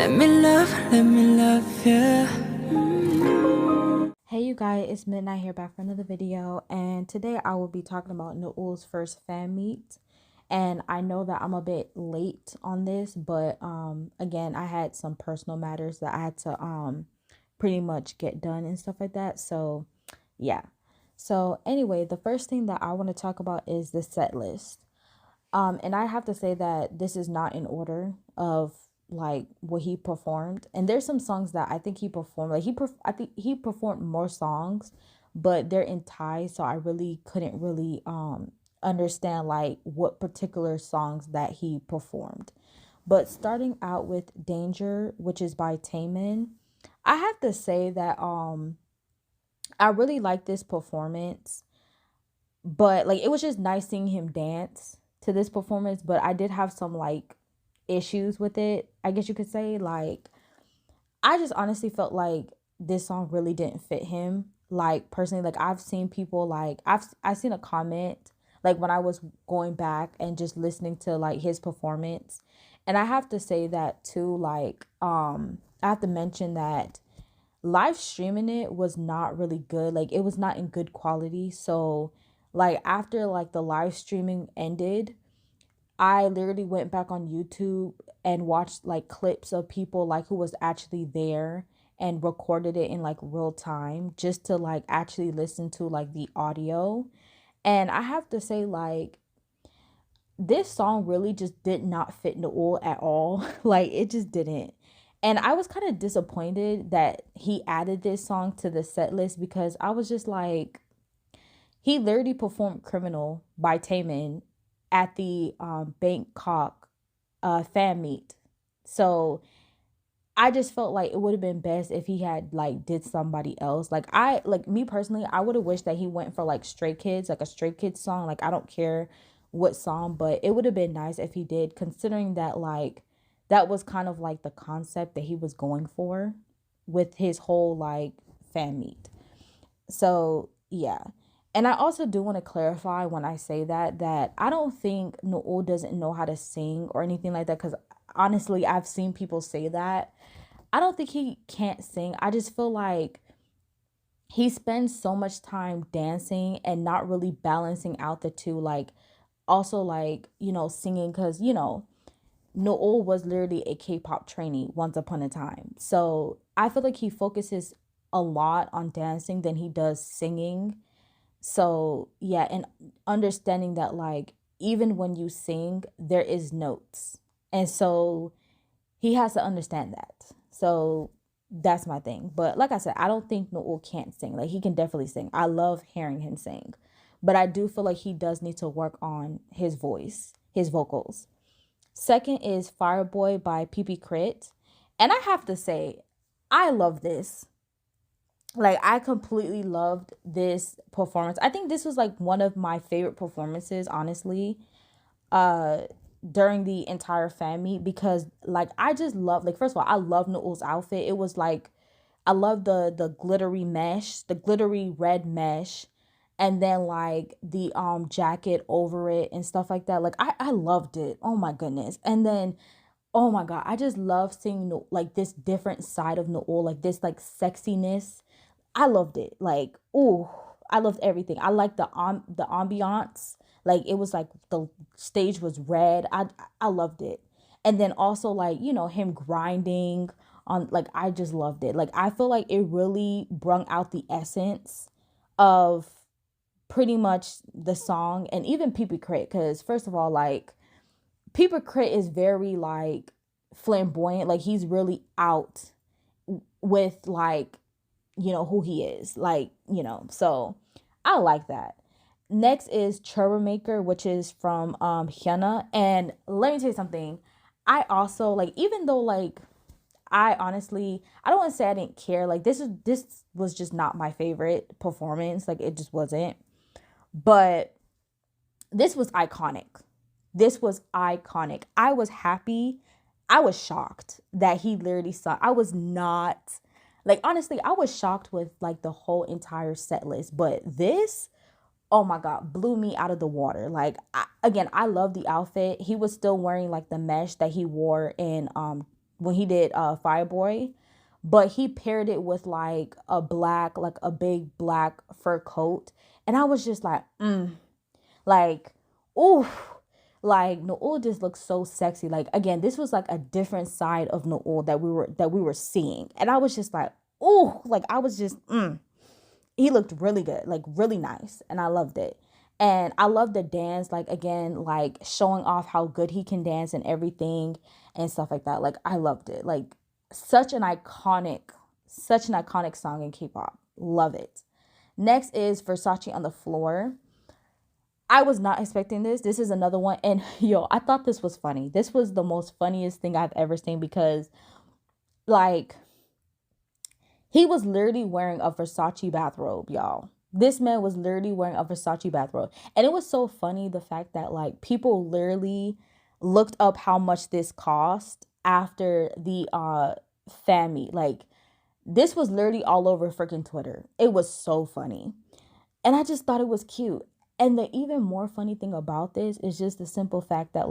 let me love you. Hey you guys, it's Midnight here back for another video, and today I will be talking about Noel's first fan meet. And I know that I'm a bit late on this, but again, I had some personal matters that I had to pretty much get done and stuff like that. So yeah. So anyway, the first thing that I want to talk about is the set list. And I have to say that this is not in order of like what he performed. And there's some songs that I think he performed. I think he performed more songs, but they're in Thai, so I really couldn't really understand like what particular songs that he performed. But starting out with Danger, which is by Taemin, I have to say that I really like this performance, but like it was just nice seeing him dance to this performance, but I did have some like issues with it, I guess you could say. Like I just honestly felt like this song really didn't fit him. Like personally, like I've seen people like I've seen a comment like when I was going back and just listening to like his performance. And I have to say that too, like I have to mention that live streaming it was not really good. Like it was not in good quality. So like after like the live streaming ended, I literally went back on YouTube and watched like clips of people like who was actually there and recorded it in like real time just to like actually listen to like the audio. And I have to say like this song really just did not fit Noel at all. Like it just didn't. And I was kind of disappointed that he added this song to the set list because I was just like, he literally performed Criminal by Taemin at the Bangkok fan meet. So I just felt like it would have been best if he had like did somebody else. Like me personally, I would have wished that he went for like Stray Kids, like a Stray Kids song. Like I don't care what song, but it would have been nice if he did, considering that like that was kind of like the concept that he was going for with his whole like fan meet. So yeah. And I also do want to clarify when I say that I don't think Noel doesn't know how to sing or anything like that. Because honestly, I've seen people say that. I don't think he can't sing. I just feel like he spends so much time dancing and not really balancing out the two. Like also like, singing, because, Noel was literally a K-pop trainee once upon a time. So I feel like he focuses a lot on dancing than he does singing. So yeah, and understanding that like even when you sing, there is notes. And so he has to understand that. So that's my thing. But like I said, I don't think Noel can't sing. Like he can definitely sing. I love hearing him sing. But I do feel like he does need to work on his voice, his vocals. Second is Fireboy by PP Crit. And I have to say, I love this. Like I completely loved this performance. I think this was like one of my favorite performances, honestly, uh during the entire fan meet, because like I just love, like first of all, I love Noel's outfit. It was like I love the glittery mesh, the glittery red mesh, and then like the jacket over it and stuff like that. Like I loved it. Oh my goodness. And then oh my god, I just love seeing like this different side of Noel, like this like sexiness. I loved it. Like, ooh, I loved everything. I liked the ambiance. Like it was like the stage was red. I loved it. And then also like, him grinding on, like I just loved it. Like I feel like it really brung out the essence of pretty much the song, and even Peepee Crit, cuz first of all, like Peepee Crit is very like flamboyant. Like he's really out with like who he is, like, so I like that. Next is Troublemaker, which is from Hyuna. And let me tell you something, I also like, even though like I honestly, I don't want to say I didn't care, like this was just not my favorite performance, like it just wasn't, but this was iconic. This was iconic. I was happy. I was shocked that he literally saw. I was not, like, honestly, I was shocked with like the whole entire set list, but this, oh my god, blew me out of the water. Like again, I love the outfit. He was still wearing like the mesh that he wore in when he did Fireboy, but he paired it with like a big black fur coat, and I was just like, like, ooh, like Noel just looks so sexy. Like again, this was like a different side of Noel that we were seeing, and I was just like, ooh, like I was just, he looked really good, like really nice, and I loved it. And I love the dance, like again, like showing off how good he can dance and everything and stuff like that. Like I loved it. Like such an iconic, such an iconic song in K-pop. Love it. Next is Versace on the Floor. I was not expecting this. This is another one. And yo, I thought this was funny. This was the most funniest thing I've ever seen because like he was literally wearing a Versace bathrobe, y'all. This man was literally wearing a Versace bathrobe. And it was so funny the fact that like people literally looked up how much this cost after the fan meet. Like this was literally all over freaking Twitter. It was so funny. And I just thought it was cute. And the even more funny thing about this is just the simple fact that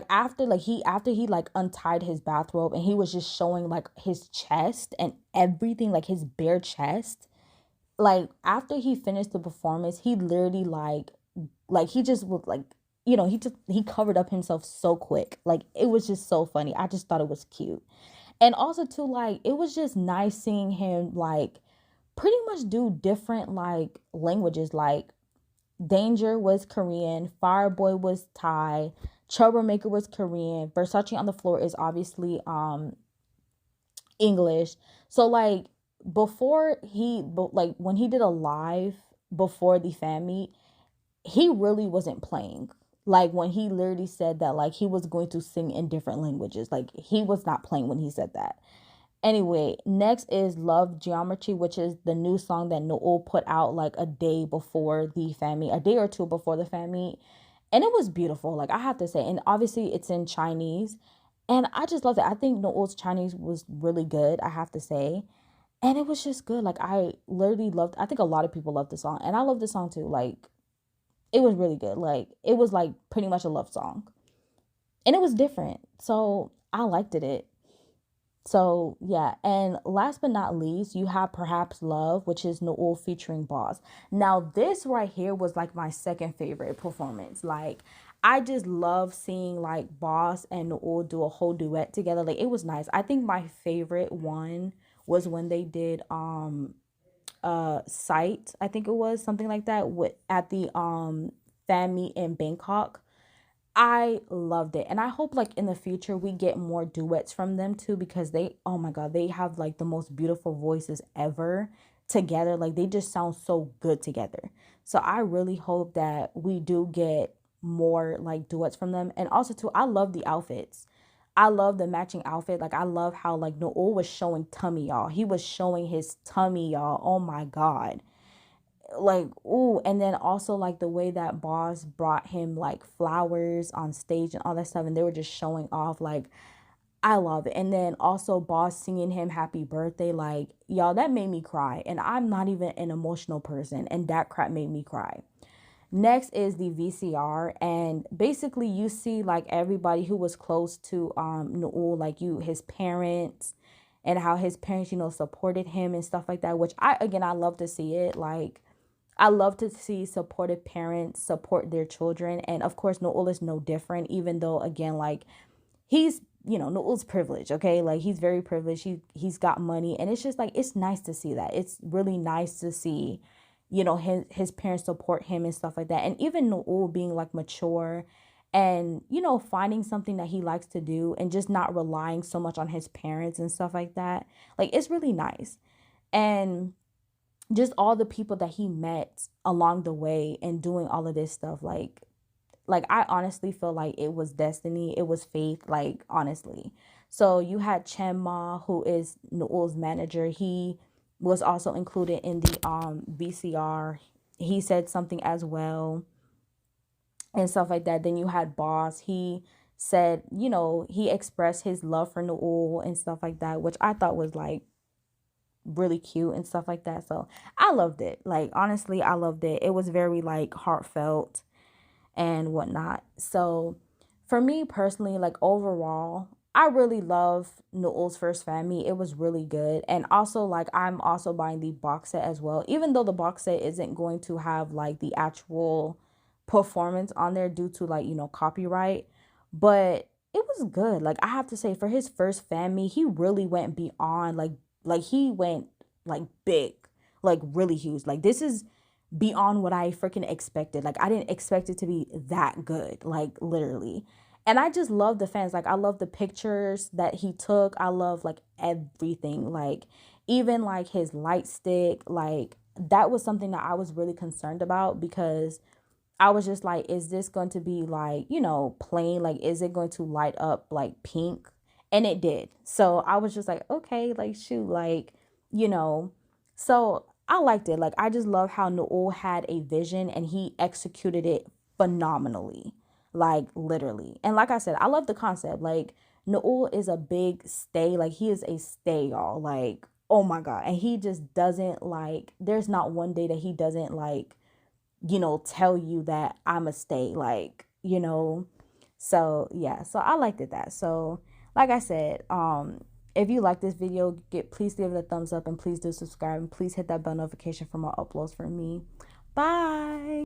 after he like untied his bathrobe and he was just showing like his chest and everything, like his bare chest, like after he finished the performance he literally like he just looked like, he covered up himself so quick. Like it was just so funny. I just thought it was cute. And also too, like it was just nice seeing him like pretty much do different like languages. Like Danger was Korean, Fireboy was Thai, Troublemaker was Korean, Versace on the Floor is obviously English. So like like when he did a live before the fan meet, he really wasn't playing. Like when he literally said that like he was going to sing in different languages, like he was not playing when he said that. Anyway, next is Love Geometry, which is the new song that Noel put out like a day before the fan meet, a day or two before the fan meet. And it was beautiful, like I have to say. And obviously it's in Chinese. And I just loved it. I think Noel's Chinese was really good, I have to say. And it was just good. Like I literally loved, I think a lot of people love the song. And I love the song too. Like it was really good. Like it was like pretty much a love song. And it was different. So I liked it. So yeah, and last but not least, you have Perhaps Love, which is Noel featuring Boss. Now this right here was like my second favorite performance. Like I just love seeing like Boss and Noel do a whole duet together. Like it was nice. I think my favorite one was when they did Sight, I think it was something like that, with at the fan meet in Bangkok. I loved it. And I hope like in the future we get more duets from them too, because they, oh my God, they have like the most beautiful voices ever together. Like they just sound so good together. So I really hope that we do get more like duets from them. And also too, I love the outfits. I love the matching outfit. Like I love how like Noel was showing tummy, y'all. He was showing his tummy, y'all. Oh my God, like, ooh. And then also like the way that Boss brought him like flowers on stage and all that stuff, and they were just showing off. Like I love it. And then also Boss singing him happy birthday, like y'all, that made me cry. And I'm not even an emotional person, and that crap made me cry. Next is the VCR, and basically you see like everybody who was close to Noel, like his parents, and how his parents, supported him and stuff like that, which I love to see it. Like I love to see supportive parents support their children. And of course, Noel is no different, even though, again, like he's, Noel's privileged, okay? Like he's very privileged. He's got money. And it's just like, it's nice to see that. It's really nice to see, his parents support him and stuff like that. And even Noel being like mature and, finding something that he likes to do and just not relying so much on his parents and stuff like that. Like it's really nice. And just all the people that he met along the way and doing all of this stuff, like I honestly feel like it was destiny, it was fate, like honestly. So you had Chen Ma, who is Noel's manager. He was also included in the VCR. He said something as well and stuff like that. Then you had Boss. He said, he expressed his love for Noel and stuff like that, which I thought was like really cute and stuff like that. So I loved it. Like honestly, I loved it. It was very like heartfelt and whatnot. So for me personally, like overall, I really love Noel's first family. It was really good. And also, like, I'm also buying the box set as well, even though the box set isn't going to have like the actual performance on there due to, like, copyright. But it was good. Like, I have to say, for his first family, he really went beyond, like he went like big, like really huge. Like, this is beyond what I freaking expected. Like, I didn't expect it to be that good, like literally. And I just love the fans. Like, I love the pictures that he took. I love like everything. Like, even like his light stick, like that was something that I was really concerned about, because I was just like, is this going to be like, plain? Like, is it going to light up like pink? And it did. So I was just like, okay, like, shoot, like, you know. So I liked it. Like, I just love how Noel had a vision and he executed it phenomenally. Like, literally. And like I said, I love the concept. Like, Noel is a big stay. Like, he is a stay, y'all. Like, oh my God. And he just doesn't, like, there's not one day that he doesn't, like, tell you that I'm a stay, like. So yeah, so I liked it that. So like I said, if you like this video, please give it a thumbs up, and please do subscribe, and please hit that bell notification for more uploads from me. Bye.